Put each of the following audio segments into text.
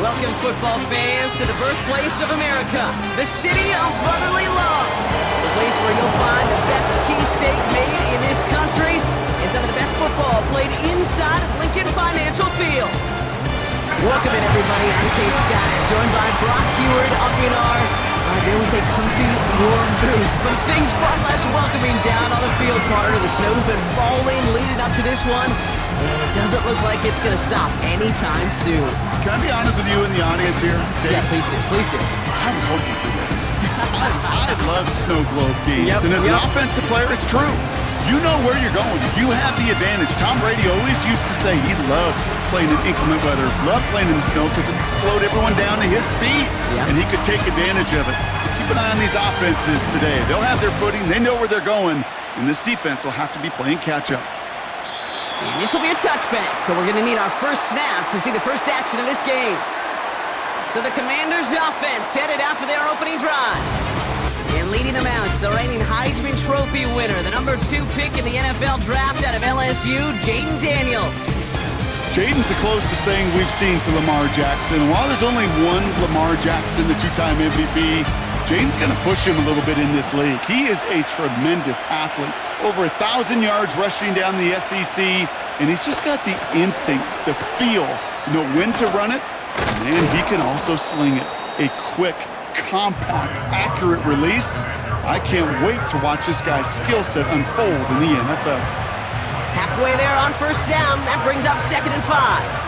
Welcome, football fans, to the birthplace of America, the city of brotherly love. The place where you'll find the best cheesesteak made in this country and some of the best football played inside of Lincoln Financial Field. Welcome in, everybody. I'm Kate Scott, joined by Brock Heward up in our, dare we say, comfy, warm booth. But things far less welcoming down on the field partner. The snow's been falling leading up to this one, and it doesn't look like it's going to stop anytime soon. Can I be honest with you in the audience here, Dave? Yeah, please do. Please do. I was hoping for this. I love snow globe games, and as an offensive player, it's true. You know where you're going. You have the advantage. Tom Brady always used to say he loved playing in inclement weather, loved playing in the snow because it slowed everyone down to his speed, and he could take advantage of it. Keep an eye on these offenses today. They'll have their footing. They know where they're going, and this defense will have to be playing catch-up. And this will be a touchback, so we're going to need our first snap to see the first action of this game. So the Commanders' offense headed out for their opening drive. And leading them out is the reigning Heisman Trophy winner, the number 2 pick in the NFL draft out of LSU, Jayden Daniels. Jayden's the closest thing we've seen to Lamar Jackson. And while there's only one Lamar Jackson, the 2-time MVP, Jayden's going to push him a little bit in this league. He is a tremendous athlete. Over 1,000 yards rushing down the SEC, and he's just got the instincts, the feel to know when to run it, and he can also sling it. A quick, compact, accurate release. I can't wait to watch this guy's skill set unfold in the NFL. Halfway there on first down. That brings up 2nd and 5.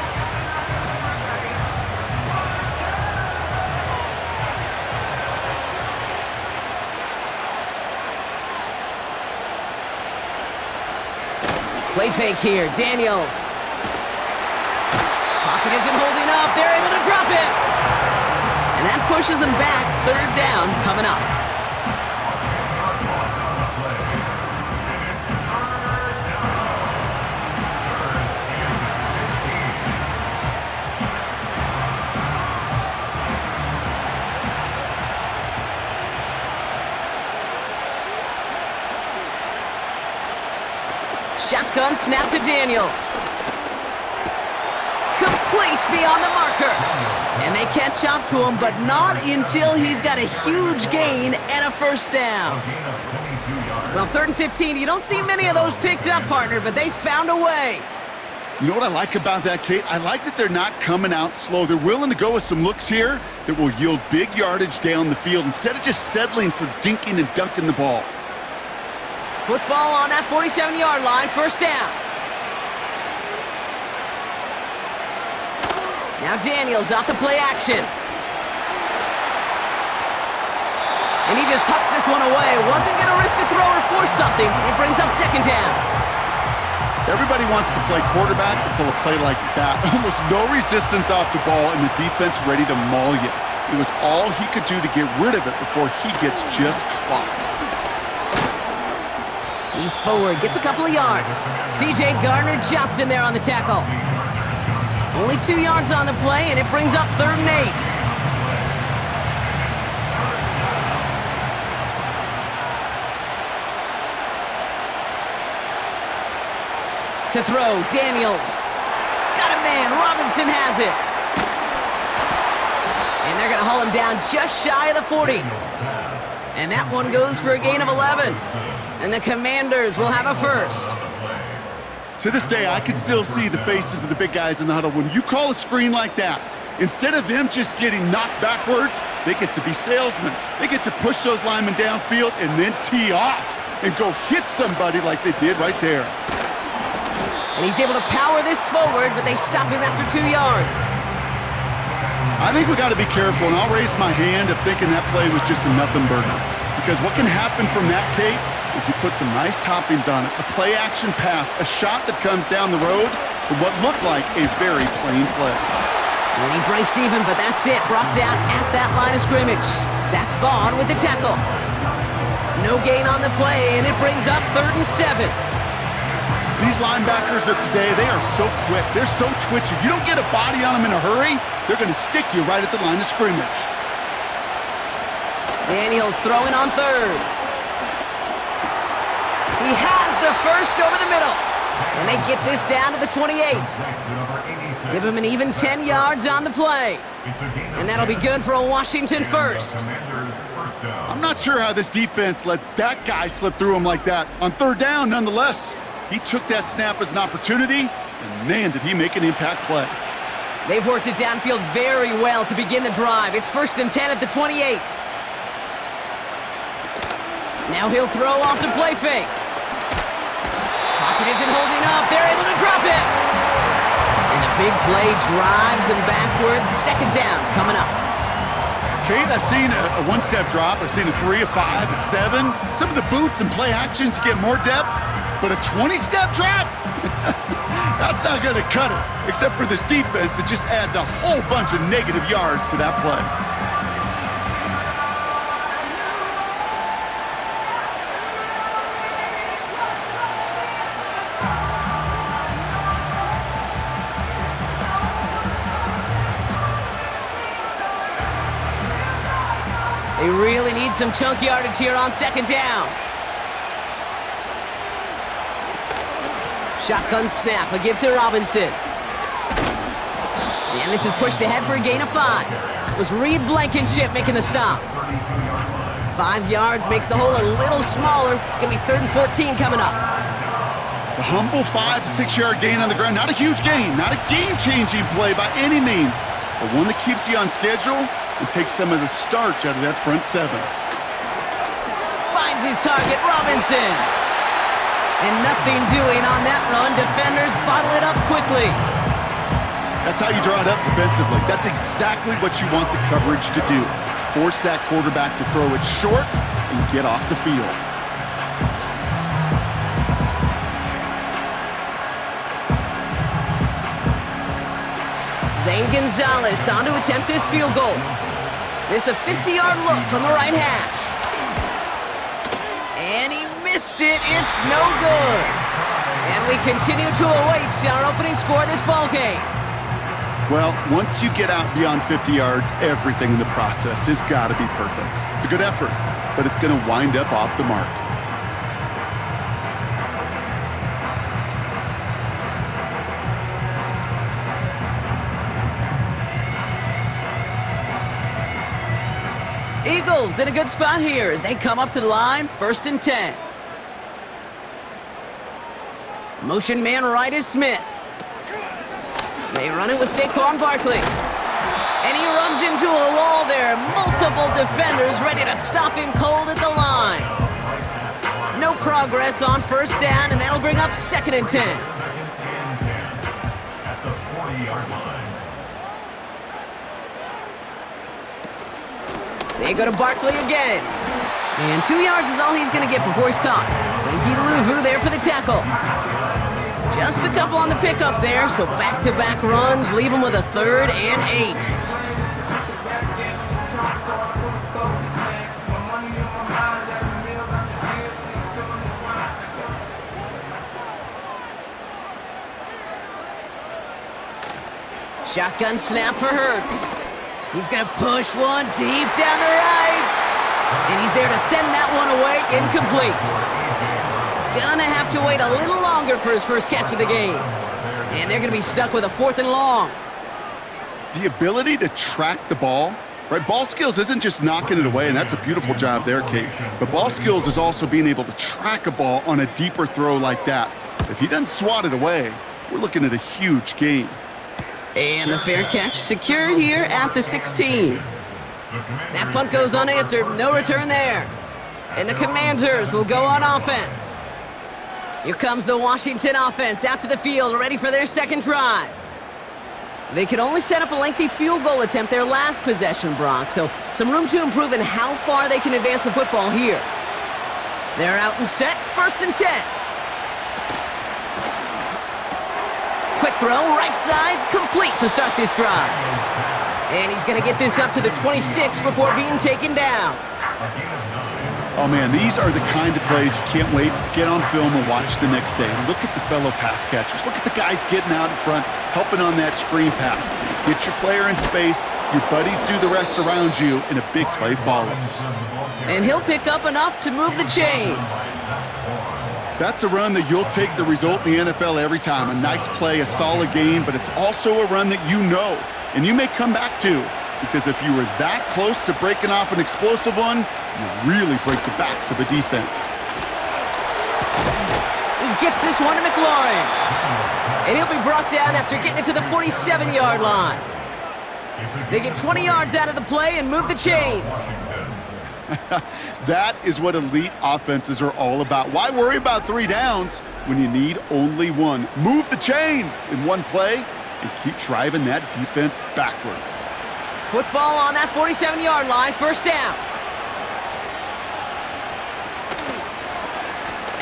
Play fake here, Daniels. Pocket isn't holding up. They're able to drop it. And that pushes them back. 3rd down coming up. Shotgun snap to Daniels. Complete beyond the marker. And they catch up to him, but not until he's got a huge gain and a first down. Well, 3rd and 15, you don't see many of those picked up, partner, but they found a way. You know what I like about that, Kate? I like that they're not coming out slow. They're willing to go with some looks here that will yield big yardage down the field instead of just settling for dinking and dunking the ball. Football on that 47-yard line, first down. Now Daniels off the play action. And he just hucks this one away. Wasn't going to risk a throw or force something. It brings up 2nd down. Everybody wants to play quarterback until a play like that. Almost no resistance off the ball and the defense ready to maul you. It was all he could do to get rid of it before he gets just clocked. He's forward, gets a couple of yards. C.J. Gardner-Johnson there on the tackle. Only 2 yards on the play, and it brings up 3rd and 8. To throw, Daniels. Got a man, Robinson has it. And they're going to haul him down just shy of the 40. And that one goes for a gain of 11. And the Commanders will have a first. To this day, I can still see the faces of the big guys in the huddle. When you call a screen like that, instead of them just getting knocked backwards, they get to be salesmen. They get to push those linemen downfield and then tee off and go hit somebody like they did right there. And he's able to power this forward, but they stop him after 2 yards. I think we got to be careful, and I'll raise my hand of thinking that play was just a nothing burger. Because what can happen from that, Kate, is he put some nice toppings on it. A play-action pass, a shot that comes down the road for what looked like a very plain play. And he breaks even, but that's it. Brought down at that line of scrimmage. Zach Bond with the tackle. No gain on the play, and it brings up 3rd and 7. These linebackers of today, they are so quick. They're so twitchy. You don't get a body on them in a hurry, they're going to stick you right at the line of scrimmage. Daniels throwing on 3rd. He has the first over the middle. And they get this down to the 28. Give him an even 10 yards on the play. And that'll be good for a Washington first. I'm not sure how this defense let that guy slip through him like that. On third down, nonetheless, he took that snap as an opportunity, and man, did he make an impact play. They've worked it downfield very well to begin the drive. It's 1st and 10 at the 28. Now he'll throw off the play fake. Pocket isn't holding up. They're able to drop it. And the big play drives them backwards. 2nd down coming up. Kate, I've seen a one-step drop. I've seen a 3, a 5, a 7. Some of the boots and play actions get more depth, but a 20-step drop? That's not going to cut it. Except for this defense, it just adds a whole bunch of negative yards to that play. They really need some chunk yardage here on 2nd down. Shotgun snap, a give to Robinson. And this is pushed ahead for a gain of 5. It was Reed Blankenship making the stop. 5 yards makes the hole a little smaller. It's going to be 3rd and 14 coming up. A humble 5 to 6 yard gain on the ground. Not a huge gain, not a game-changing play by any means, but one that keeps you on schedule and takes some of the starch out of that front 7. Finds his target, Robinson. And nothing doing on that run. Defenders bottle it up quickly. That's how you draw it up defensively. That's exactly what you want the coverage to do. Force that quarterback to throw it short and get off the field. Zane Gonzalez on to attempt this field goal. This a 50-yard look from the right hash. And he missed it. It's no good. And we continue to await our opening score of this ball game. Well, once you get out beyond 50 yards, everything in the process has got to be perfect. It's a good effort, but it's going to wind up off the mark. Eagles in a good spot here as they come up to the line, 1st and 10. Motion man right is Smith. They run it with Saquon Barkley. And he runs into a wall there. Multiple defenders ready to stop him cold at the line. No progress on 1st down, and that'll bring up 2nd and 10. They go to Barkley again. And 2 yards is all he's going to get before he's caught. Frankie Louvu there for the tackle. Just a couple on the pickup there, so back-to-back runs leave him with a 3rd and 8. Shotgun snap for Hurts. He's going to push one deep down the right. And he's there to send that one away, incomplete. Gonna have to wait a little longer for his first catch of the game. And they're going to be stuck with a 4th and long. The ability to track the ball, right? Ball skills isn't just knocking it away, and that's a beautiful job there, Kate. But ball skills is also being able to track a ball on a deeper throw like that. If he doesn't swat it away, we're looking at a huge gain. And the fair catch secured here at the 16. That punt goes unanswered. No return there. And the Commanders will go on offense. Here comes the Washington offense out to the field, ready for their 2nd drive. They could only set up a lengthy field goal attempt their last possession, Brock, so some room to improve in how far they can advance the football here. They're out and set, 1st and 10. Quick throw, right side, complete to start this drive. And he's going to get this up to the 26 before being taken down. Oh, man, these are the kind of plays you can't wait to get on film and watch the next day. Look at the fellow pass catchers. Look at the guys getting out in front, helping on that screen pass. Get your player in space, your buddies do the rest around you, and a big play follows. And he'll pick up enough to move the chains. That's a run that you'll take the result in the NFL every time. A nice play, a solid game, but it's also a run that you know, and you may come back to, because if you were that close to breaking off an explosive one, you really break the backs of a defense. He gets this one to McLaurin. And he'll be brought down after getting it to the 47-yard line. They get 20 yards out of the play and move the chains. That is what elite offenses are all about. Why worry about 3 downs when you need only one? Move the chains in one play and keep driving that defense backwards. Football on that 47-yard line, first down.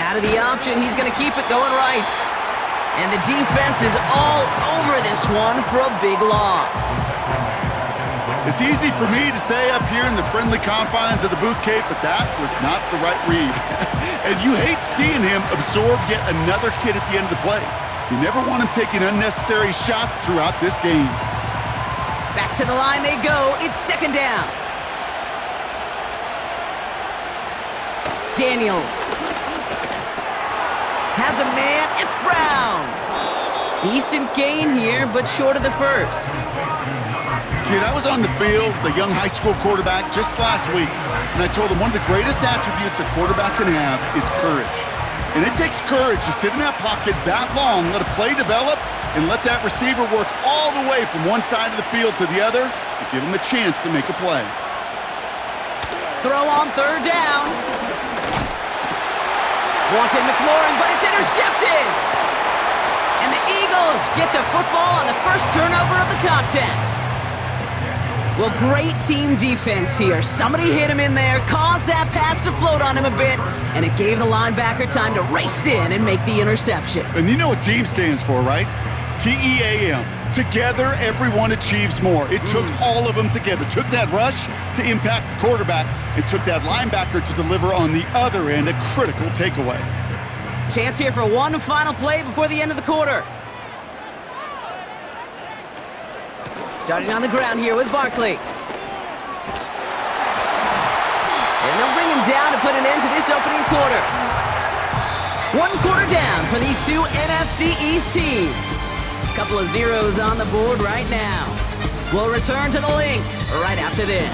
Out of the option, he's going to keep it going right. And the defense is all over this one for a big loss. It's easy for me to say up here in the friendly confines of the booth, Kate, but that was not the right read. And you hate seeing him absorb yet another hit at the end of the play. You never want him taking unnecessary shots throughout this game. Back to the line they go. It's second down. Daniels has a man. It's Brown. Decent gain here, but short of the first. Kid, I was on the field, the young high school quarterback, just last week, and I told him one of the greatest attributes a quarterback can have is courage. And it takes courage to sit in that pocket that long, let a play develop, and let that receiver work all the way from one side of the field to the other to give him a chance to make a play. Throw on third down. Wanted McLaurin, but it's intercepted. And the Eagles get the football on the first turnover of the contest. Well, great team defense here. Somebody hit him in there, caused that pass to float on him a bit, and it gave the linebacker time to race in and make the interception. And you know what team stands for, right? T-E-A-M. Together, everyone achieves more. It took all of them together. Took that rush to impact the quarterback. It took that linebacker to deliver on the other end, a critical takeaway. Chance here for one final play before the end of the quarter. Starting on the ground here with Barkley. And they'll bring him down to put an end to this opening quarter. 1 quarter down for these two NFC East teams. Couple of zeros on the board right now. We'll return to the link right after this.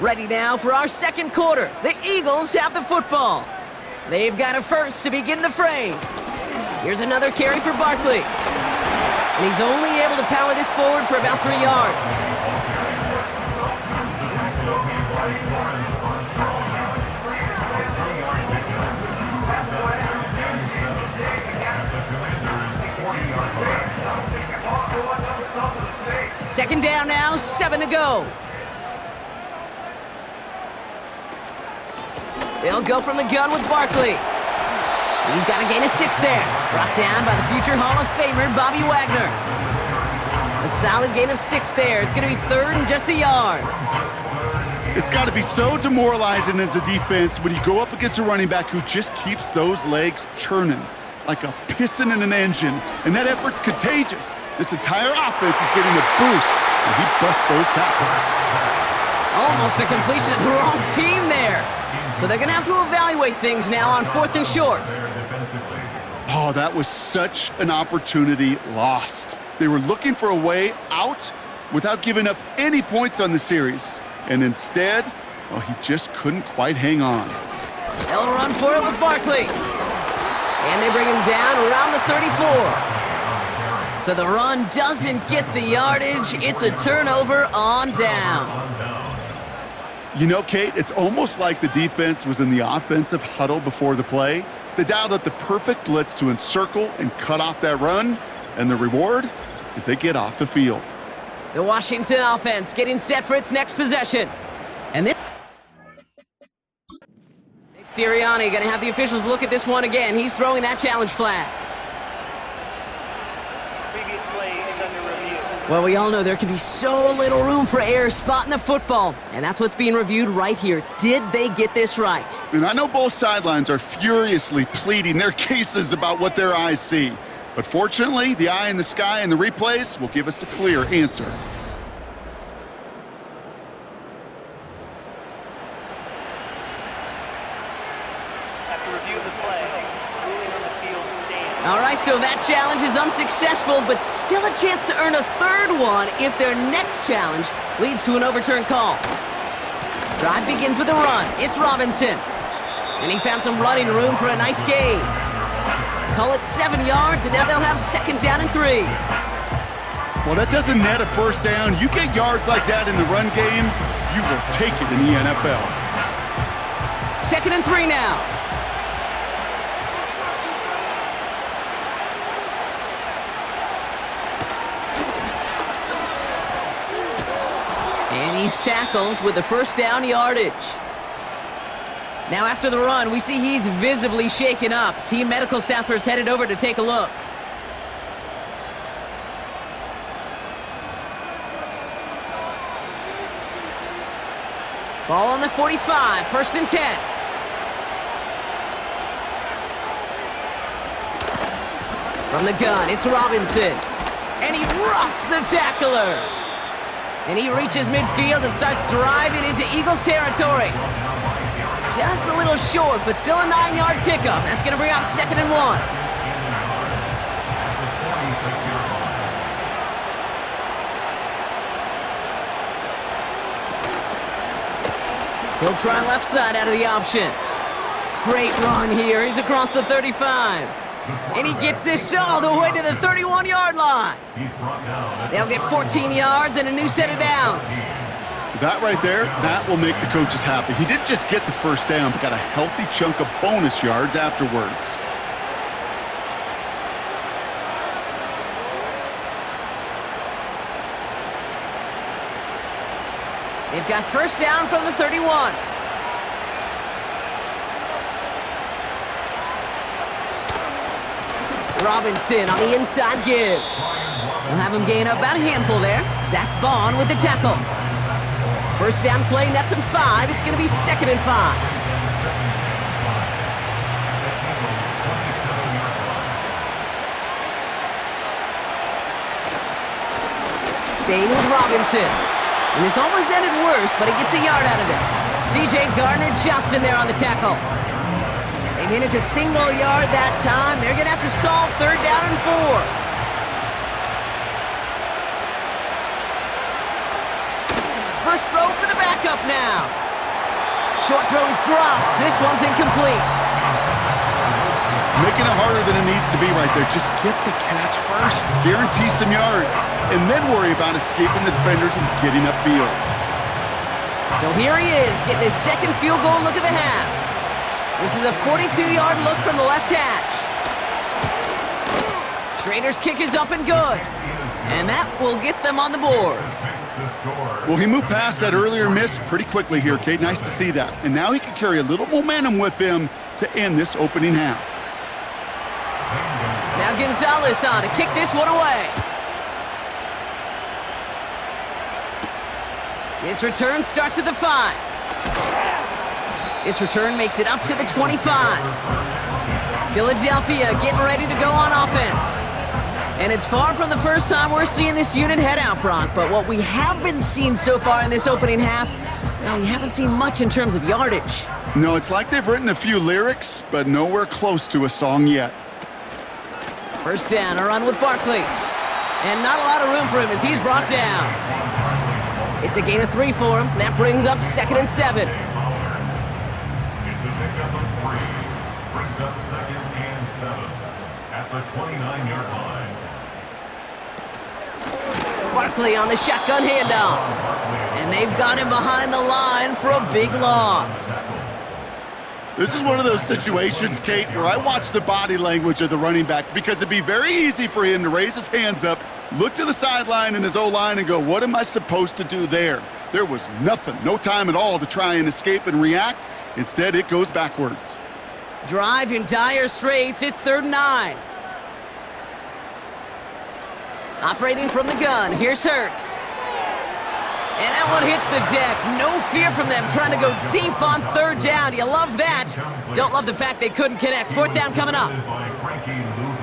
Ready now for our second quarter. The Eagles have the football. They've got a first to begin the frame. Here's another carry for Barkley. And he's only able to power this forward for about 3 yards. Second down now, 7 to go. They'll go from the gun with Barkley. He's got a gain of 6 there. Brought down by the future Hall of Famer, Bobby Wagner. A solid gain of 6 there. It's going to be 3rd and just a yard. It's got to be so demoralizing as a defense when you go up against a running back who just keeps those legs churning like a piston in an engine. And that effort's contagious. This entire offense is getting a boost, and he busts those tackles. Almost a completion of the wrong team there. So they're going to have to evaluate things now on 4th and short. Oh, that was such an opportunity lost. They were looking for a way out without giving up any points on the series. And instead, well, he just couldn't quite hang on. They'll run for it with Barkley. And they bring him down around the 34. So the run doesn't get the yardage. It's a turnover on downs. You know, Kate, it's almost like the defense was in the offensive huddle before the play. They dialed up the perfect blitz to encircle and cut off that run, and the reward is they get off the field. The Washington offense getting set for its next possession. And then Nick Sirianni going to have the officials look at this one again. He's throwing that challenge flag. Well, we all know there can be so little room for error spotting the football, and that's what's being reviewed right here. Did they get this right? And I know both sidelines are furiously pleading their cases about what their eyes see, But fortunately, the eye in the sky and the replays will give us a clear answer. All right, so that challenge is unsuccessful, but still a chance to earn a third one if their next challenge leads to an overturned call. Drive begins with a run. It's Robinson. And he found some running room for a nice gain. Call it 7 yards, and now they'll have second down and 3. Well, that doesn't net a first down. You get yards like that in the run game, you will take it in the NFL. Second and 3 now. And he's tackled with the first down yardage. Now after the run, we see he's visibly shaken up. Team medical staffers headed over to take a look. Ball on the 45, first and 10. From the gun, it's Robinson. And he rocks the tackler. And he reaches midfield and starts driving into Eagles territory. Just a little short, but still a 9-yard pickup. That's going to bring up second and 1. He'll try left side out of the option. Great run here. He's across the 35. And he gets this all the way to the 31-yard line. They'll get 14 yards and a new set of downs. That right there, that will make the coaches happy. He didn't just get the first down, but got a healthy chunk of bonus yards afterwards. They've got first down from the 31. Robinson on the inside give. We'll have him gain up about a handful there. Zach Bond with the tackle. First down play, nets him 5. It's going to be second and 5. Staying with Robinson. And this almost ended worse, but he gets a yard out of this. C.J. Gardner-Johnson there on the tackle. They managed a single yard that time. They're going to have to solve third down and 4. First throw for the backup now. Short throw is dropped. This one's incomplete. Making it harder than it needs to be right there. Just get the catch first. Guarantee some yards. And then worry about escaping the defenders and getting upfield. So here he is, getting his second field goal look of the half. This is a 42-yard look from the left hash. Schrader's kick is up and good. And that will get them on the board. Well, he moved past that earlier miss pretty quickly here, Kate. Nice to see that. And now he can carry a little momentum with him to end this opening half. Now Gonzalez on to kick this one away. This return starts at the 5. This return makes it up to the 25. Philadelphia getting ready to go on offense. And it's far from the first time we're seeing this unit head out, Brock. But what we haven't seen so far in this opening half, well, we haven't seen much in terms of yardage. No, it's like they've written a few lyrics, but nowhere close to a song yet. First down, a run with Barkley. And not a lot of room for him as he's brought down. It's a gain of 3 for him. That brings up second and 7. It's a pickup of 3. Brings up second and 7 at the 29-yard line. Barkley on the shotgun handoff. And they've got him behind the line for a big loss. This is one of those situations, Kate, where I watch the body language of the running back because it'd be very easy for him to raise his hands up, look to the sideline in his O-line and go, what am I supposed to do there? There was nothing, no time at all to try and escape and react. Instead, it goes backwards. Drive in dire straits. It's 3rd and 9. Operating from the gun, here's Hurts. And that one hits the deck. No fear from them trying to go deep on 3rd down. You love that. Don't love the fact they couldn't connect. 4th down coming up.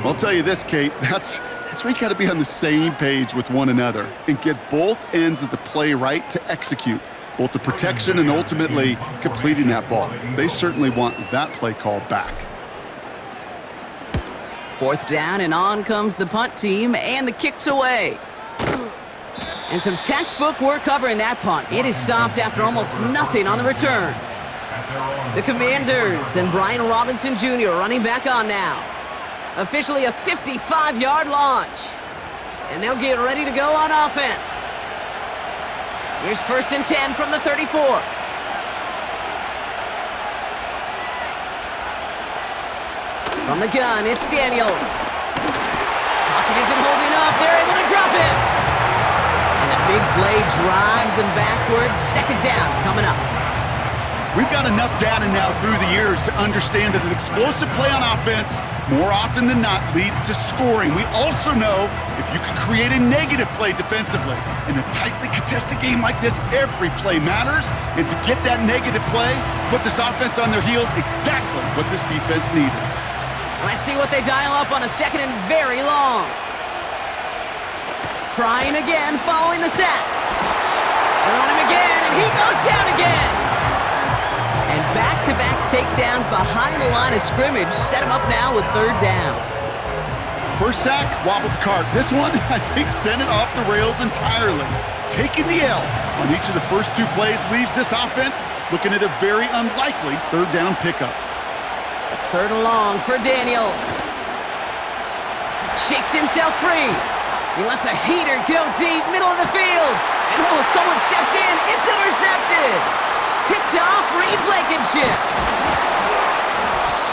I'll tell you this, Kate, that's where you got to be on the same page with one another and get both ends of the play right to execute, both the protection and ultimately completing that ball. They certainly want that play call back. 4th down, and on comes the punt team, and the kick's away. And some textbook work covering that punt. It is stopped after almost nothing on the return. The Commanders and Brian Robinson Jr. running back on now. Officially a 55-yard launch. And they'll get ready to go on offense. Here's 1st and 10 from the 34. From the gun, it's Daniels. Pocket isn't holding up. They're able to drop it. And the big play drives them backwards. 2nd down coming up. We've got enough data now through the years to understand that an explosive play on offense, more often than not, leads to scoring. We also know if you can create a negative play defensively. In a tightly contested game like this, every play matters. And to get that negative play, put this offense on their heels, exactly what this defense needed. Let's see what they dial up on a 2nd and very long. Trying again, following the sack. They're on him again, and he goes down again. And back-to-back takedowns behind the line of scrimmage set him up now with 3rd down. First sack, wobbled the cart. This one, I think, sent it off the rails entirely. Taking the L on each of the first 2 plays leaves this offense looking at a very unlikely 3rd down pickup. 3rd and long for Daniels. Shakes himself free. He lets a heater go deep, middle of the field. And oh, someone stepped in. It's intercepted. Picked off Reed Blankenship.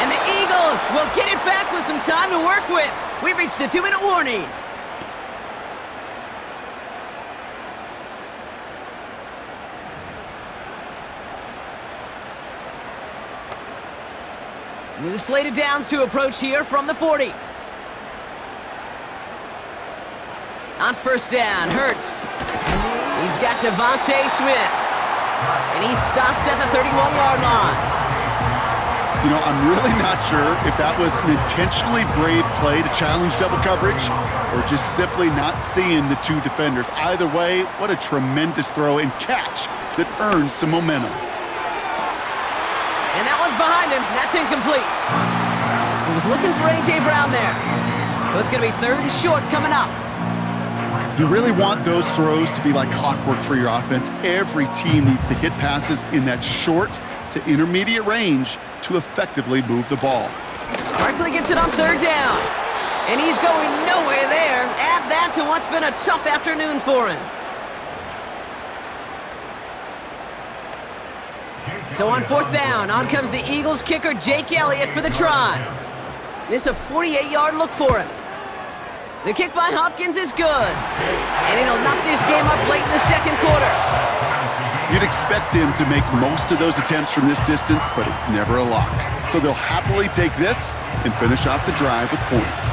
And the Eagles will get it back with some time to work with. We've reached the 2-minute warning. New slated downs to approach here from the 40. On 1st down, Hurts. He's got Devontae Smith. And he's stopped at the 31-yard line. You know, I'm really not sure if that was an intentionally brave play to challenge double coverage or just simply not seeing the 2 defenders. Either way, what a tremendous throw and catch that earns some momentum. And that one's behind him. That's incomplete. He was looking for A.J. Brown there. So it's going to be 3rd and short coming up. You really want those throws to be like clockwork for your offense. Every team needs to hit passes in that short to intermediate range to effectively move the ball. Barkley gets it on 3rd down. And he's going nowhere there. Add that to what's been a tough afternoon for him. So on 4th down, on comes the Eagles kicker, Jake Elliott, for the try. This a 48-yard look for him. The kick by Hopkins is good. And it'll knock this game up late in the 2nd quarter. You'd expect him to make most of those attempts from this distance, but it's never a lock. So they'll happily take this and finish off the drive with points.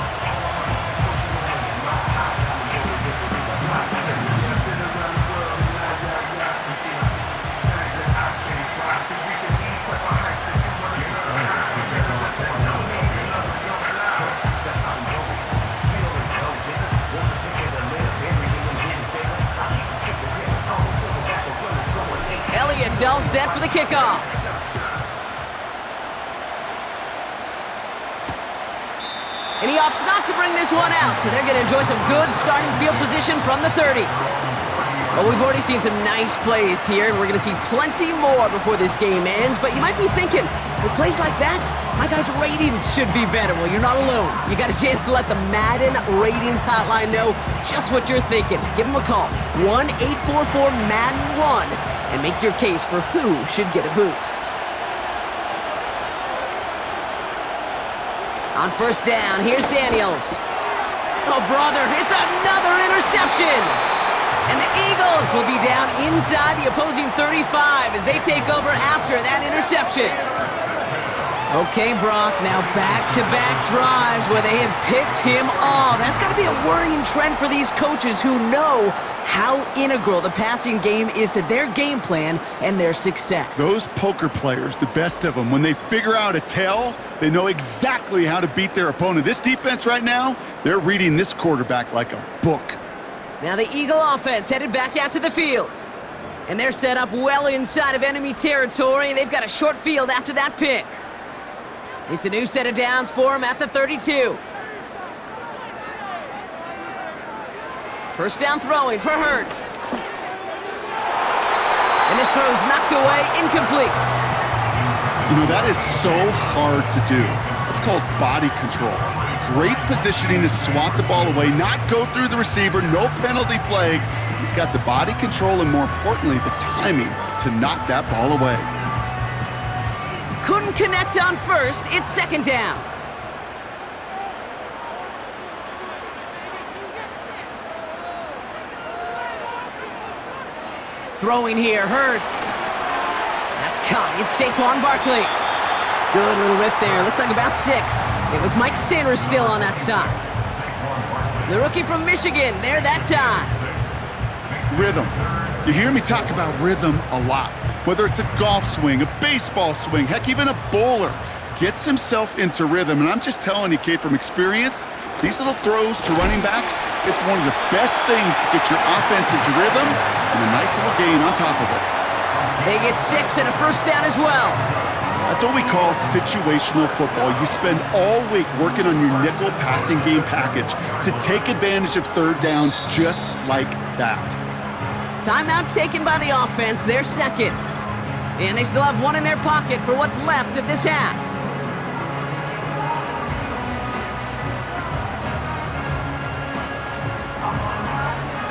Elliott's all set for the kickoff. And he opts not to bring this one out, so they're going to enjoy some good starting field position from the 30. Well, we've already seen some nice plays here, and we're going to see plenty more before this game ends. But you might be thinking, with plays like that, my guys' ratings should be better. Well, you're not alone. You got a chance to let the Madden Ratings Hotline know just what you're thinking. Give them a call, 1-844-MADDEN-1, and make your case for who should get a boost. On 1st down, here's Daniels. Oh, brother, it's another interception! And the Eagles will be down inside the opposing 35 as they take over after that interception. Okay, Brock, now back-to-back drives where they have picked him off. That's got to be a worrying trend for these coaches who know how integral the passing game is to their game plan and their success. Those poker players, the best of them, when they figure out a tell, they know exactly how to beat their opponent. This defense right now, they're reading this quarterback like a book. Now the Eagle offense headed back out to the field. And they're set up well inside of enemy territory. They've got a short field after that pick. It's a new set of downs for him at the 32. First down throwing for Hurts. And this throw's knocked away, incomplete. You know, that is so hard to do. That's called body control. Great positioning to swat the ball away, not go through the receiver, no penalty flag. He's got the body control and, more importantly, the timing to knock that ball away. Couldn't connect on first. It's second down. Throwing here, Hurts. That's caught. It's Saquon Barkley. Good little rip there. Looks like about 6. It was Mike Sanders still on that stop. The rookie from Michigan, there that time. Rhythm. You hear me talk about rhythm a lot. Whether it's a golf swing, a baseball swing, heck, even a bowler, gets himself into rhythm. And I'm just telling you, kid, from experience, these little throws to running backs, it's one of the best things to get your offense into rhythm and a nice little gain on top of it. They get 6 and a first down as well. That's what we call situational football. You spend all week working on your nickel passing game package to take advantage of third downs just like that. Timeout taken by the offense, their second. And they still have one in their pocket for what's left of this half.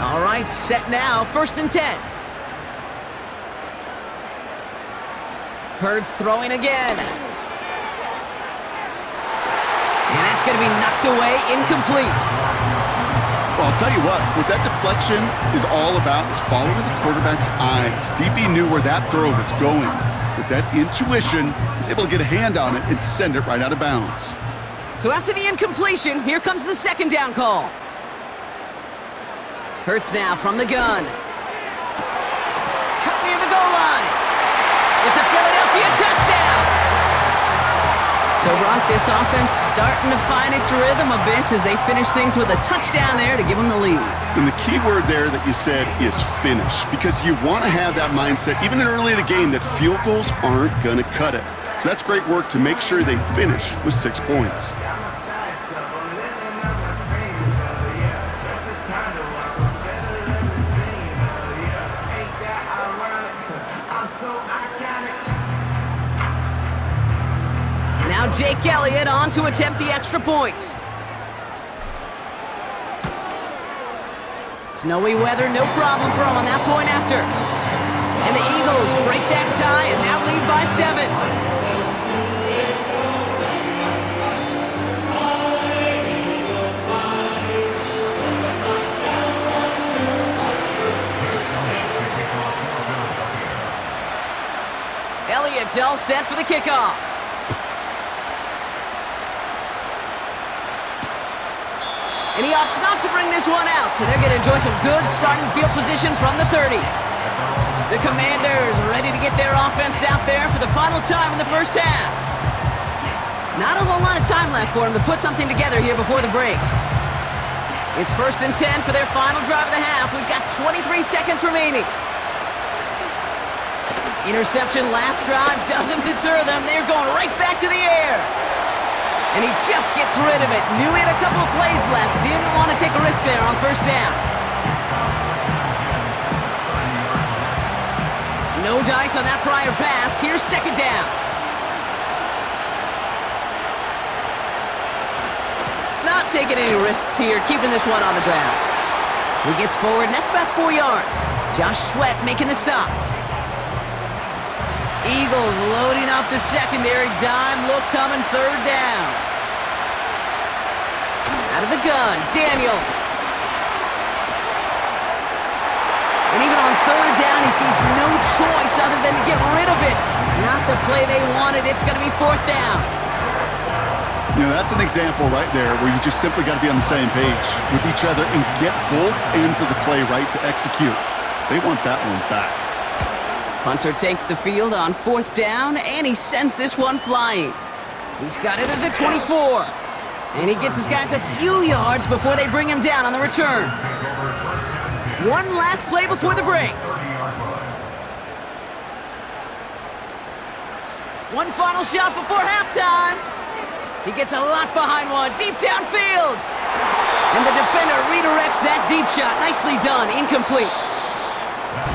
All right, set now, 1st and 10. Hurts throwing again. And that's going to be knocked away, incomplete. Well, I'll tell you what that deflection is all about is following the quarterback's eyes. DB knew where that throw was going. With that intuition, he's able to get a hand on it and send it right out of bounds. So after the incompletion, here comes the second down call. Hurts now from the gun. Cut near the goal line. It's a Philadelphia touchdown. So, Brock, this offense starting to find its rhythm a bit as they finish things with a touchdown there to give them the lead. And the key word there that you said is finish, because you want to have that mindset, even early in the game, that field goals aren't going to cut it. So that's great work to make sure they finish with 6 points. Now Jake Elliott on to attempt the extra point. Snowy weather, no problem for him on that point after. And the Eagles break that tie and now lead by 7. Elliott's all set for the kickoff. And he opts not to bring this one out, so they're going to enjoy some good starting field position from the 30. The Commanders ready to get their offense out there for the final time in the first half. Not a whole lot of time left for them to put something together here before the break. It's 1st and 10 for their final drive of the half. We've got 23 seconds remaining. Interception last drive doesn't deter them. They're going right back to the air. And he just gets rid of it. Knew he had a couple of plays left. Didn't want to take a risk there on first down. No dice on that prior pass. Here's second down. Not taking any risks here, keeping this one on the ground. He gets forward, and that's about 4 yards. Josh Sweat making the stop. Eagles loading up the secondary. Dime look coming, third down. Out of the gun, Daniels. And even on third down, he sees no choice other than to get rid of it. Not not the play they wanted. It's going to be 4th down. You know, that's an example right there where you just simply got to be on the same page with each other and get both ends of the play right to execute. They want that one back. Punter takes the field on 4th down, and he sends this one flying. He's got it at the 24. And he gets his guys a few yards before they bring him down on the return. One last play before the break. One final shot before halftime. He gets a lot behind one, deep downfield. And the defender redirects that deep shot. Nicely done, incomplete.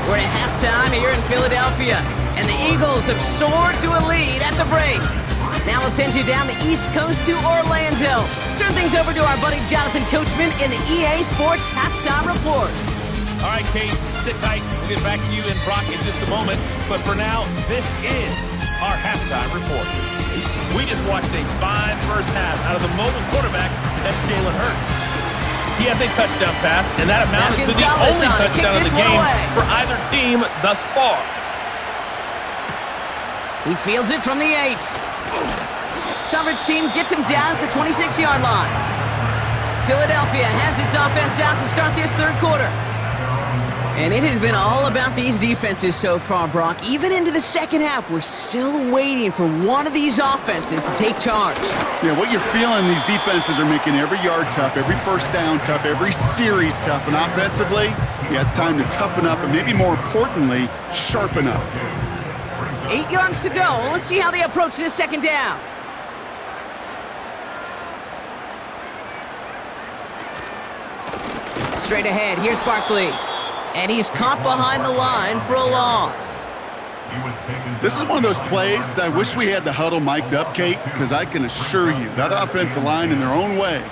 We're at halftime here in Philadelphia, and the Eagles have soared to a lead at the break. Now we'll send you down the East Coast to Orlando. Turn things over to our buddy Jonathan Coachman in the EA Sports Halftime Report. All right, Kate, sit tight. We'll get back to you and Brock in just a moment. But for now, this is our Halftime Report. We just watched a fine first half out of the mobile quarterback, that's Jalen Hurts. He has a touchdown pass, and that amounted to the only touchdown of the game for either team thus far. He fields it from the 8. Coverage team gets him down at the 26-yard line. Philadelphia has its offense out to start this third quarter. And it has been all about these defenses so far, Brock. Even into the second half, we're still waiting for one of these offenses to take charge. Yeah, what you're feeling, these defenses are making every yard tough, every first down tough, every series tough. And offensively, yeah, it's time to toughen up and maybe more importantly, sharpen up. 8 yards to go. Let's see how they approach this second down. Straight ahead, here's Barkley. And he's caught behind the line for a loss. This is one of those plays that I wish we had the huddle mic'd up, Kate, because I can assure you that offensive line in their own way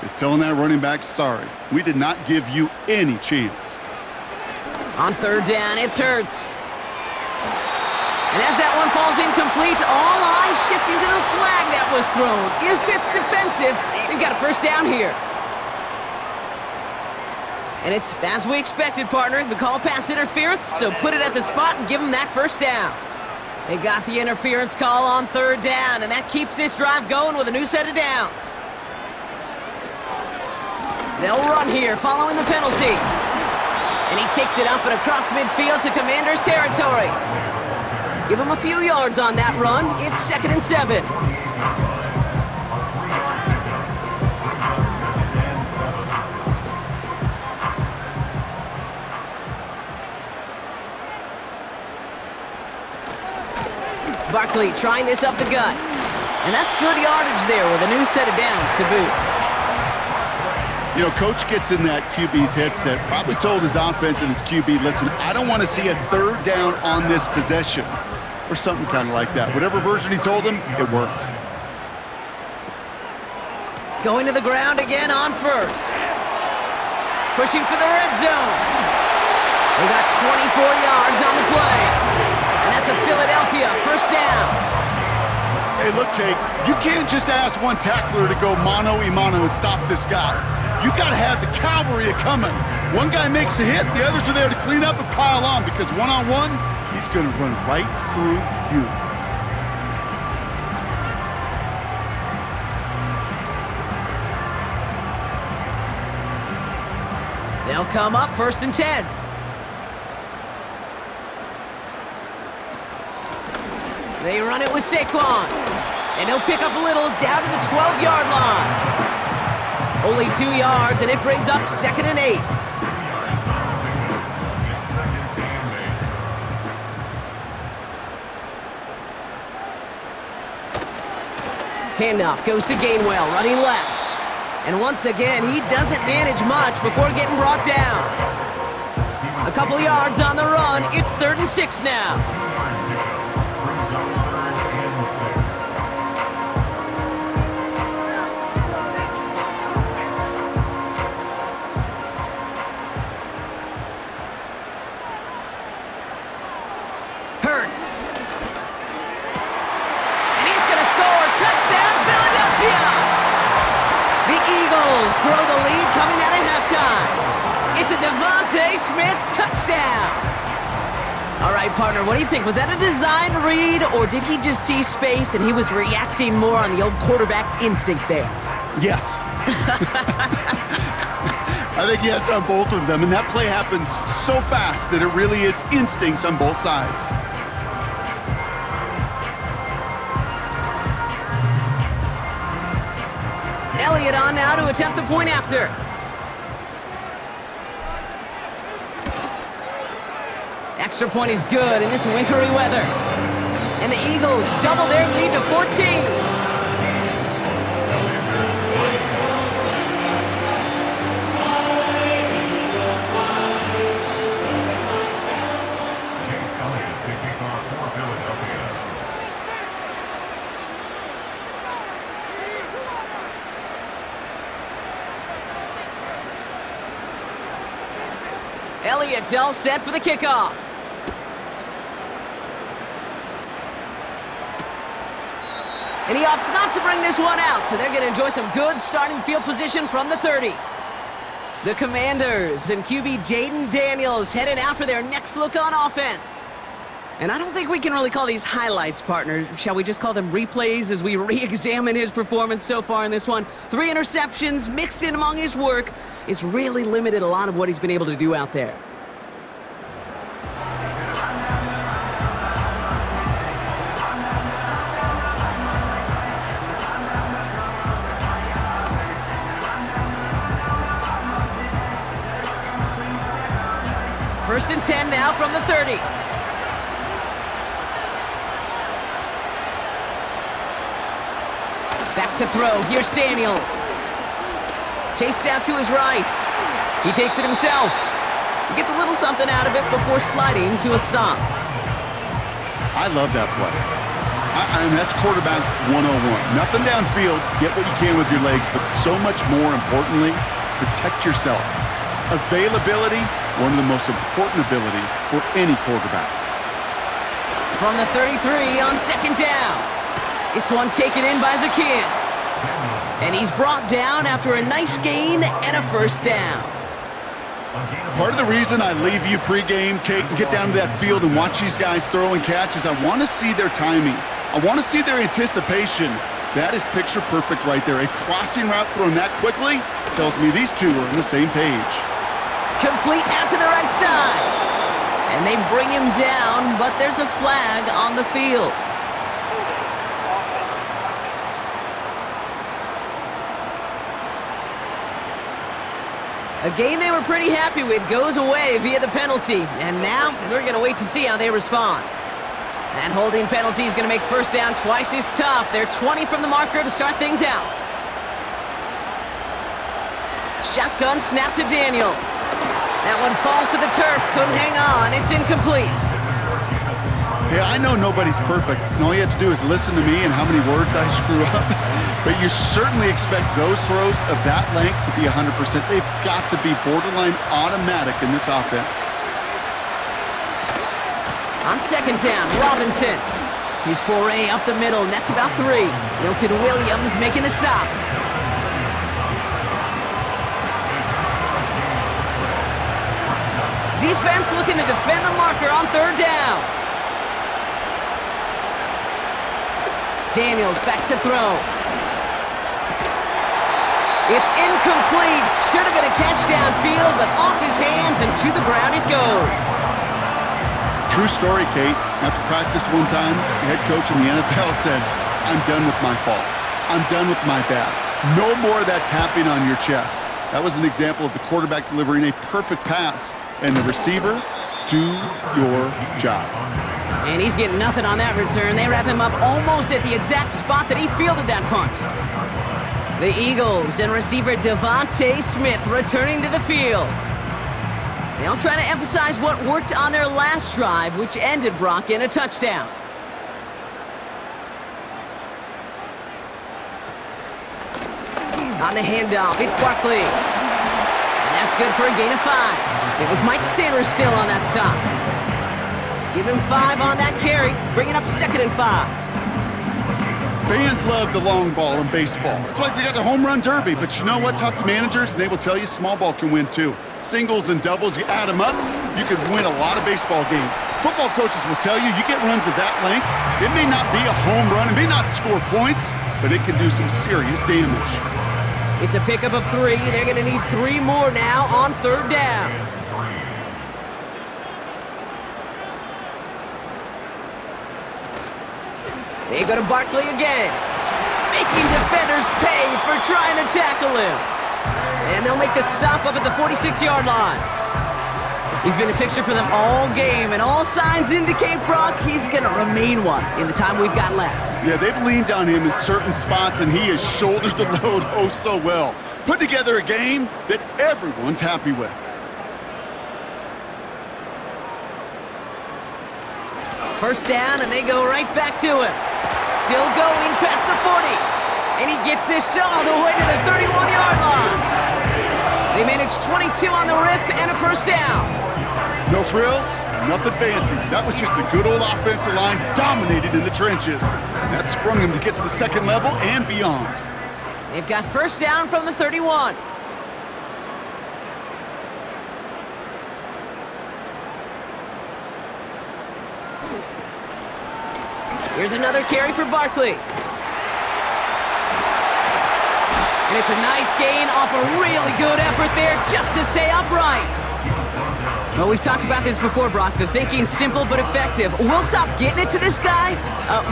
is telling that running back, sorry, we did not give you any chance. On third down, it's Hurts. And as that one falls incomplete, all eyes shifting to the flag that was thrown. If it's defensive, we've got a first down here. And it's as we expected, partner. We call pass interference, so put it at the spot and give them that first down. They got the interference call on third down, and that keeps this drive going with a new set of downs. They'll run here following the penalty. And he takes it up and across midfield to Commander's territory. Give him a few yards on that run. It's 2nd and 7. Barkley trying this up the gut. And that's good yardage there with a new set of downs to boot. You know, Coach gets in that QB's headset, probably told his offense and his QB, listen, I don't want to see a third down on this possession. Or something kind of like that. Whatever version he told him, it worked. Going to the ground again on first. Pushing for the red zone. They got 24 yards on the play. And that's a Philadelphia first down. Hey, look, Kate, you can't just ask one tackler to go mano-a-mano and stop this guy. You got to have the cavalry coming. One guy makes a hit, the others are there to clean up and pile on because one-on-one, he's going to run right through you. They'll come up 1st and 10. They run it with Saquon. And he'll pick up a little down to the 12-yard line. Only 2 yards, and it brings up 2nd and 8. Handoff goes to Gainwell, running left. And once again, he doesn't manage much before getting brought down. A couple yards on the run. It's 3rd and 6 now. Grow the lead coming out of halftime. It's a Devontae Smith touchdown. All right, partner, what do you think? Was that a design read or did he just see space and he was reacting more on the old quarterback instinct there? Yes. I think yes on both of them, and that play happens so fast that it really is instincts on both sides. Elliott on now to attempt the point after. Extra point is good in this wintry weather. And the Eagles double their lead to 14. Elliott's all set for the kickoff. And he opts not to bring this one out, so they're going to enjoy some good starting field position from the 30. The Commanders and QB Jaden Daniels headed out for their next look on offense. And I don't think we can really call these highlights, partner. Shall we just call them replays as we re-examine his performance so far in this one? 3 interceptions mixed in among his work. It's really limited a lot of what he's been able to do out there. First and 10 now from the 30. Back to throw. Here's Daniels. Chased out to his right. He takes it himself. He gets a little something out of it before sliding to a stop. I love that play. I mean, that's quarterback 101. Nothing downfield. Get what you can with your legs, but so much more importantly, protect yourself. Availability, one of the most important abilities for any quarterback. From the 33 on second down. This one taken in by Zacchaeus. And he's brought down after a nice gain and a first down. Part of the reason I leave you pregame, Kate, and get down to that field and watch these guys throw and catch is I want to see their timing. I want to see their anticipation. That is picture perfect right there. A crossing route thrown that quickly tells me these two are on the same page. Complete out to the right side. And they bring him down, but there's a flag on the field. A game they were pretty happy with goes away via the penalty. And now we're going to wait to see how they respond. That holding penalty is going to make first down twice as tough. They're 20 from the marker to start things out. Shotgun snap to Daniels. That one falls to the turf. Couldn't hang on. It's incomplete. Yeah, I know nobody's perfect, and all you have to do is listen to me and how many words I screw up. But you certainly expect those throws of that length to be 100%. They've got to be borderline automatic in this offense. On second down, Robinson. His foray up the middle, and that's about 3. Milton Williams making the stop. Defense looking to defend the marker on third down. Daniels back to throw. It's incomplete. Should have been a catch downfield, but off his hands and to the ground it goes. True story, Kate. After practice one time, the head coach in the NFL said, "I'm done with my fault. I'm done with my bad. No more of that tapping on your chest." That was an example of the quarterback delivering a perfect pass, and the receiver, do your job. And he's getting nothing on that return. They wrap him up almost at the exact spot that he fielded that punt. The Eagles and receiver Devontae Smith returning to the field. They'll try to emphasize what worked on their last drive, which ended, Brock, in a touchdown. On the handoff, it's Barkley. And that's good for a gain of 5. It was Mike Sanders still on that stop. Give him 5 on that carry, bring it up second and 5. Fans love the long ball in baseball. It's like they got the home run derby, but you know what? Talk to managers, and they will tell you small ball can win too. Singles and doubles, you add them up, you could win a lot of baseball games. Football coaches will tell you get runs of that length. It may not be a home run, it may not score points, but it can do some serious damage. It's a pickup of 3. They're going to need 3 more now on 3rd down. They go to Barkley again, making defenders pay for trying to tackle him. And they'll make the stop up at the 46-yard line. He's been a fixture for them all game, and all signs indicate, Brock, he's going to remain one in the time we've got left. Yeah, they've leaned on him in certain spots, and he has shouldered the load oh so well. Put together a game that everyone's happy with. First down, and they go right back to him. Still going past the 40. And he gets this all the way to the 31-yard line. They managed 22 on the rip and a first down. No frills, nothing fancy. That was just a good old offensive line dominated in the trenches. And that sprung him to get to the second level and beyond. They've got first down from the 31. Here's another carry for Barkley. And it's a nice gain off a really good effort there just to stay upright. Well, we've talked about this before, Brock. The thinking's simple but effective. We'll stop getting it to this guy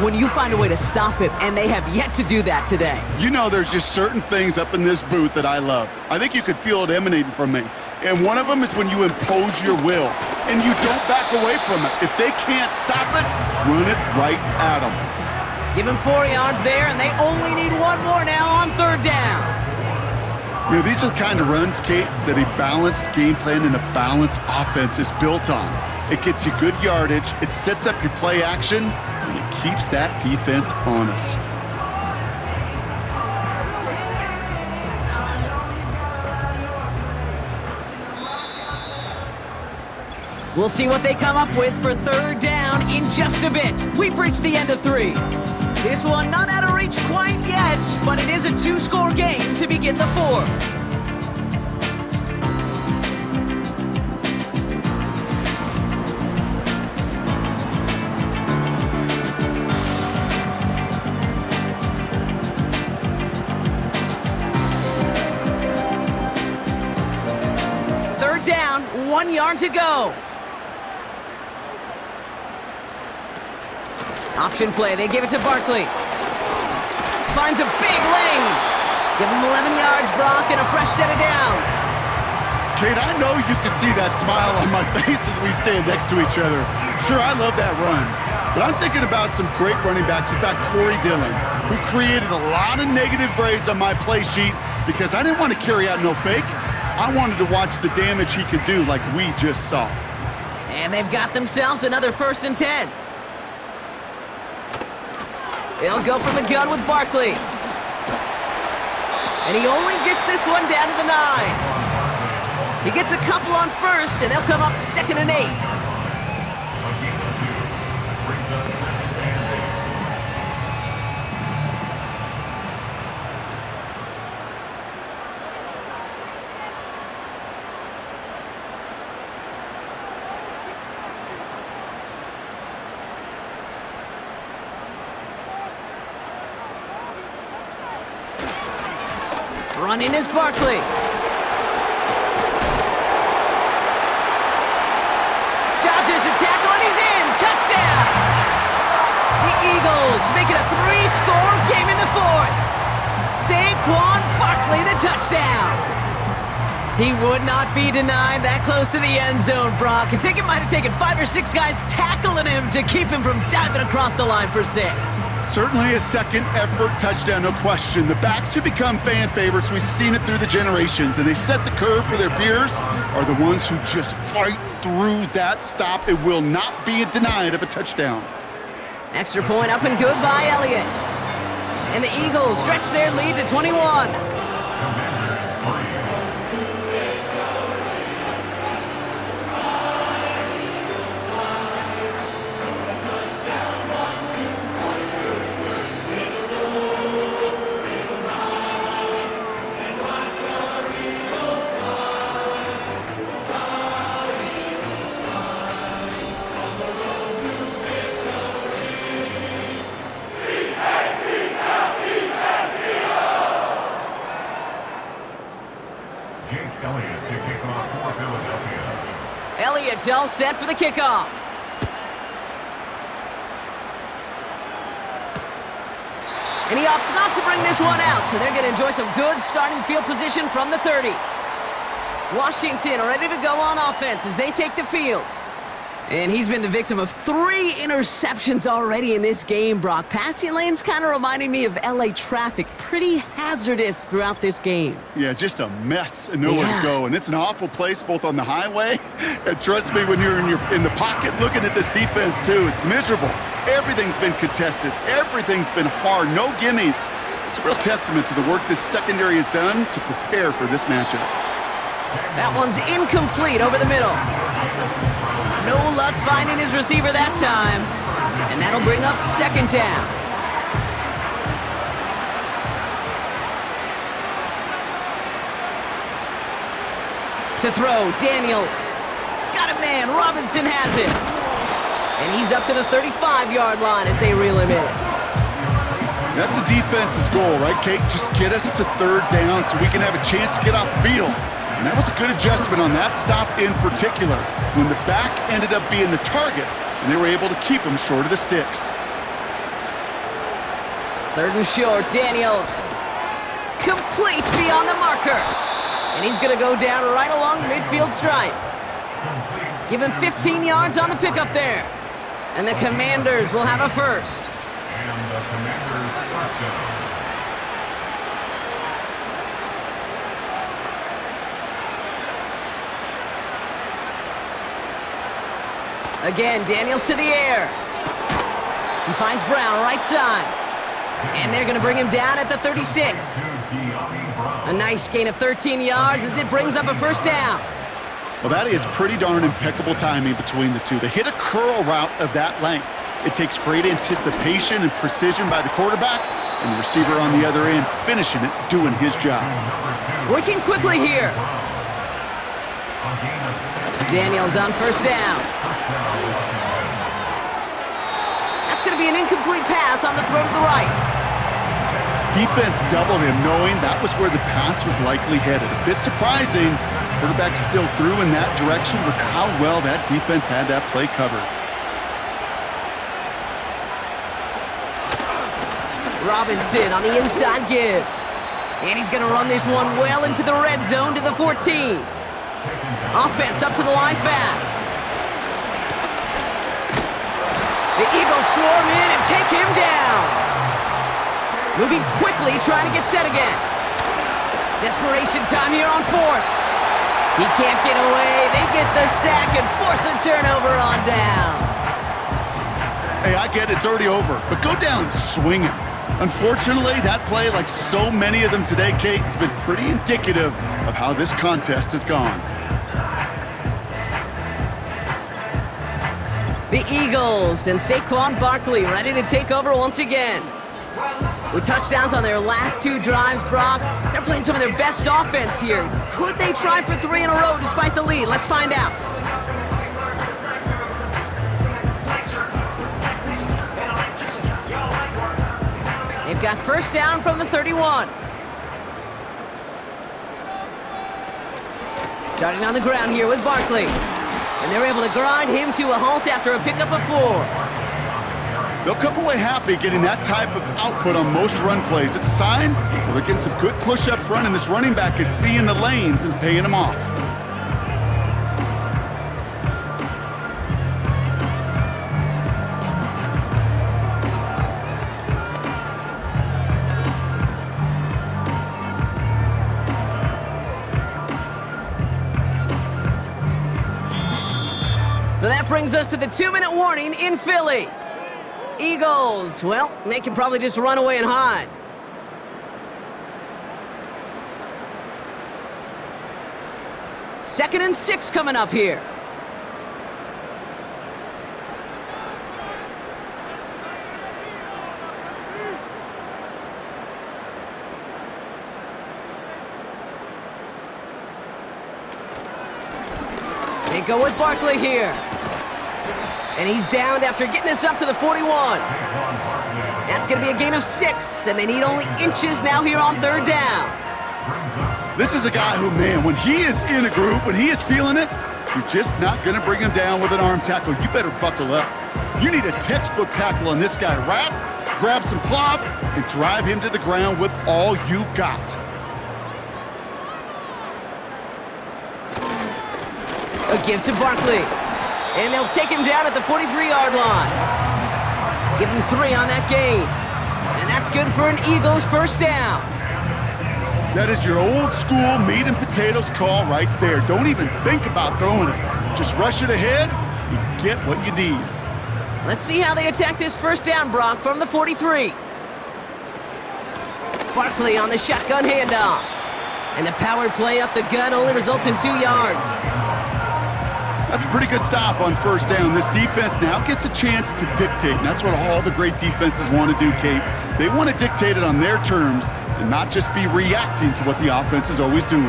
when you find a way to stop him, and they have yet to do that today. You know, there's just certain things up in this booth that I love. I think you could feel it emanating from me. And one of them is when you impose your will, and you don't back away from it. If they can't stop it, run it right at them. Give him 4 yards there, and they only need 1 more now on 3rd down. You know, these are the kind of runs, Kate, that a balanced game plan and a balanced offense is built on. It gets you good yardage, it sets up your play action, and it keeps that defense honest. We'll see what they come up with for 3rd down in just a bit. We've reached the end of 3. This one not out of reach quite yet, but it is a 2-score game to begin the 4th. Third down, 1 yard to go. Option play, they give it to Barkley. Finds a big lane. Give him 11 yards, Brock, and a fresh set of downs. Kate, I know you can see that smile on my face as we stand next to each other. Sure, I love that run. But I'm thinking about some great running backs. In fact, Corey Dillon, who created a lot of negative grades on my play sheet because I didn't want to carry out no fake. I wanted to watch the damage he could do like we just saw. And they've got themselves another 1st and 10. They'll go from the gun with Barkley. And he only gets this one down to the 9. He gets a couple on 1st, and they'll come up 2nd and 8. Running is Barkley. Dodges the tackle, and he's in. Touchdown! The Eagles make it a 3-score game in the 4th. Saquon Barkley, the touchdown. He would not be denied that close to the end zone, Brock. I think it might have taken 5 or 6 guys tackling him to keep him from diving across the line for 6. Certainly a second effort touchdown, no question. The backs who become fan favorites, we've seen it through the generations, and they set the curve for their peers, are the ones who just fight through that stop. It will not be denied of a touchdown. Extra point up and good by Elliott. And the Eagles stretch their lead to 21. It's all set for the kickoff. And he opts not to bring this one out, so they're going to enjoy some good starting field position from the 30. Washington ready to go on offense as they take the field. And he's been the victim of 3 interceptions already in this game, Brock. Passing lanes kind of reminding me of LA traffic. Pretty hazardous throughout this game. Yeah, just a mess and nowhere to go. And it's an awful place both on the highway. And trust me, when you're in the pocket looking at this defense too, it's miserable. Everything's been contested. Everything's been hard. No gimmies. It's a real testament to the work this secondary has done to prepare for this matchup. That one's incomplete over the middle. No luck finding his receiver that time. And that'll bring up second down. To throw, Daniels. Got a man, Robinson has it. And he's up to the 35-yard line as they reel him in. That's a defense's goal, right, Kate? Just get us to third down so we can have a chance to get off the field. And that was a good adjustment on that stop in particular, when the back ended up being the target, and they were able to keep him short of the sticks. Third and short, Daniels. Complete beyond the marker. And he's going to go down right along the midfield stripe. Give him 15 yards on the pickup there. And the Commanders will have a first. And the Commanders' first down. Again, Daniels to the air. He finds Brown right side. And they're going to bring him down at the 36. A nice gain of 13 yards as it brings up a first down. Well, that is pretty darn impeccable timing between the two. They hit a curl route of that length. It takes great anticipation and precision by the quarterback, and the receiver on the other end finishing it, doing his job. Working quickly here. Daniels on first down. That's going to be an incomplete pass on the throw to the right. Defense doubled him, knowing that was where the pass was likely headed. A bit surprising. Quarterback still threw in that direction with how well that defense had that play covered. Robinson on the inside give. And he's going to run this one well into the red zone to the 14. Offense up to the line fast. The Eagles swarm in and take him down. Moving quickly, trying to get set again. Desperation time here on fourth. He can't get away. They get the sack and force a turnover on downs. Hey, I get it's already over, but go down swinging. Unfortunately, that play, like so many of them today, Kate, has been pretty indicative of how this contest has gone. The Eagles and Saquon Barkley ready to take over once again. With touchdowns on their last 2 drives, Brock, they're playing some of their best offense here. Could they try for 3 in a row despite the lead? Let's find out. They've got first down from the 31. Starting on the ground here with Barkley. And they're able to grind him to a halt after a pickup of 4. They'll come away happy getting that type of output on most run plays. It's a sign well, they're getting some good push up front, and this running back is seeing the lanes and paying them off. So that brings us to the 2-minute warning in Philly. Eagles, well, they can probably just run away and hide. Second and 6 coming up here. They go with Barkley here. And he's downed after getting this up to the 41. That's going to be a gain of 6, and they need only inches now here on third down. This is a guy who, man, when he is in a group, when he is feeling it, you're just not going to bring him down with an arm tackle. You better buckle up. You need a textbook tackle on this guy. Wrap, grab some cloth, and drive him to the ground with all you got. A give to Barkley. And they'll take him down at the 43-yard line. Give him 3 on that gain. And that's good for an Eagles first down. That is your old school meat and potatoes call right there. Don't even think about throwing it. Just rush it ahead and get what you need. Let's see how they attack this first down, Brock, from the 43. Barkley on the shotgun handoff. And the power play up the gut only results in 2 yards. That's a pretty good stop on first down. This defense now gets a chance to dictate, and that's what all the great defenses want to do, Kate. They want to dictate it on their terms and not just be reacting to what the offense is always doing.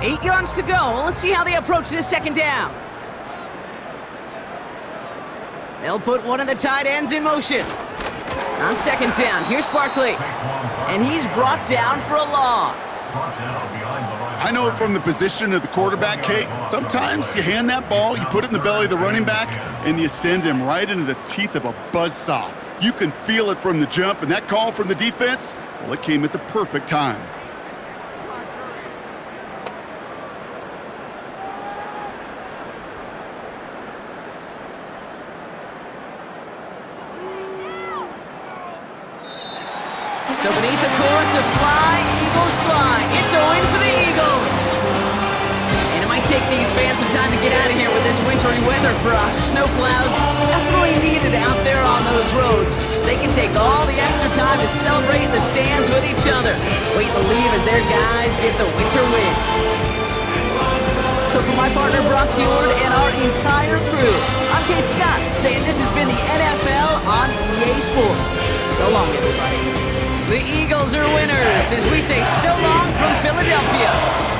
Eight yards to go. Let's see how they approach this second down. They'll put one of the tight ends in motion. On second down, here's Barkley. And he's brought down for a loss. I know it from the position of the quarterback, Kate. Sometimes you hand that ball, you put it in the belly of the running back, and you send him right into the teeth of a buzzsaw. You can feel it from the jump, and that call from the defense, well, it came at the perfect time. So beneath the chorus of Fly, Eagles Fly, it's a win for the Eagles. And it might take these fans some time to get out of here with this wintry weather, Brock. Snow plows definitely needed out there on those roads. They can take all the extra time to celebrate in the stands with each other. Wait and leave as their guys get the winter win. So for my partner Brock Heward and our entire crew, I'm Kate Scott, saying this has been the NFL on EA Sports. So long, everybody. The Eagles are winners as we say so long from Philadelphia.